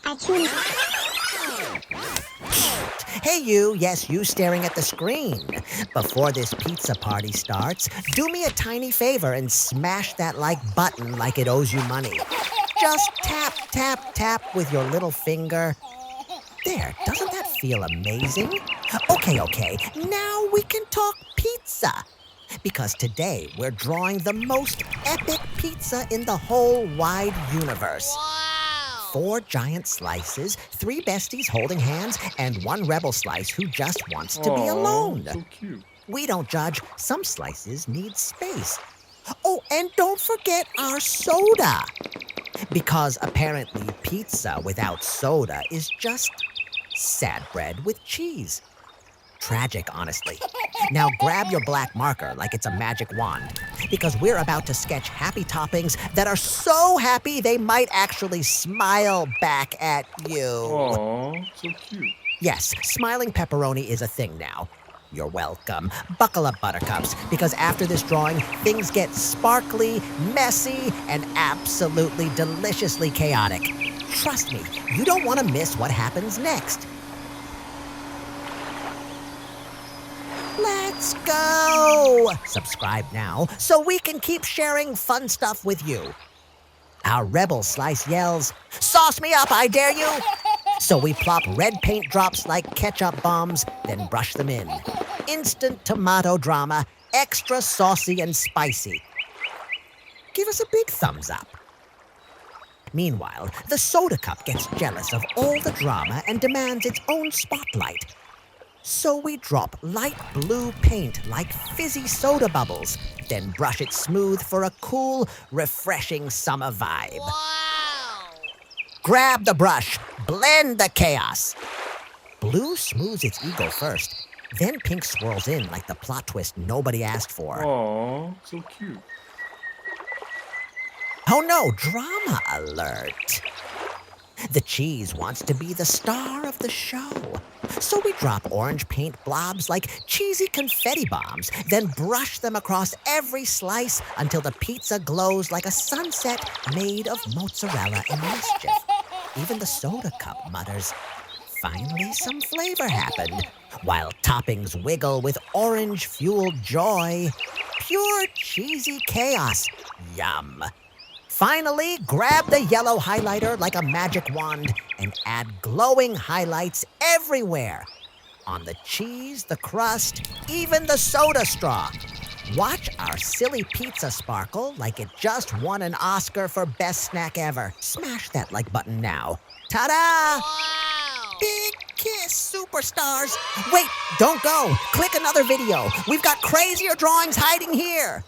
Artoonza. Hey you, yes, you staring at the screen. Before this pizza party starts, do me a tiny favor and smash that like button like it owes you money. Just tap, tap, tap with your little finger. There, doesn't that feel amazing? Okay, now we can talk pizza. Because today we're drawing the most epic pizza in the whole wide universe. Wow! 4 giant slices, 3 besties holding hands, and 1 rebel slice who just wants to be alone. So cute. We don't judge. Some slices need space. Oh, and don't forget our soda. Because apparently pizza without soda is just sad bread with cheese. Tragic, honestly. Now grab your black marker like it's a magic wand, because we're about to sketch happy toppings that are so happy they might actually smile back at you. Aw, so cute. Yes, smiling pepperoni is a thing now. You're welcome. Buckle up, buttercups, because after this drawing, things get sparkly, messy, and absolutely deliciously chaotic. Trust me, you don't want to miss what happens next. Let's go! Subscribe now so we can keep sharing fun stuff with you. Our rebel slice yells, "Sauce me up, I dare you!" So we plop red paint drops like ketchup bombs, then brush them in. Instant tomato drama, extra saucy and spicy. Give us a big thumbs up. Meanwhile, the soda cup gets jealous of all the drama and demands its own spotlight. So we drop light blue paint like fizzy soda bubbles, then brush it smooth for a cool, refreshing summer vibe. Wow! Grab the brush, blend the chaos. Blue smooths its ego first, then pink swirls in like the plot twist nobody asked for. Aw, so cute. Oh no, drama alert. The cheese wants to be the star of the show. So we drop orange paint blobs like cheesy confetti bombs, then brush them across every slice until the pizza glows like a sunset made of mozzarella and mischief. Even the soda cup mutters, "Finally some flavor happened," while toppings wiggle with orange-fueled joy. Pure cheesy chaos. Yum. Finally, grab the yellow highlighter like a magic wand and add glowing highlights everywhere. On the cheese, the crust, even the soda straw. Watch our silly pizza sparkle like it just won an Oscar for best snack ever. Smash that like button now. Ta-da! Wow! Big kiss, superstars. Wait, don't go. Click another video. We've got crazier drawings hiding here.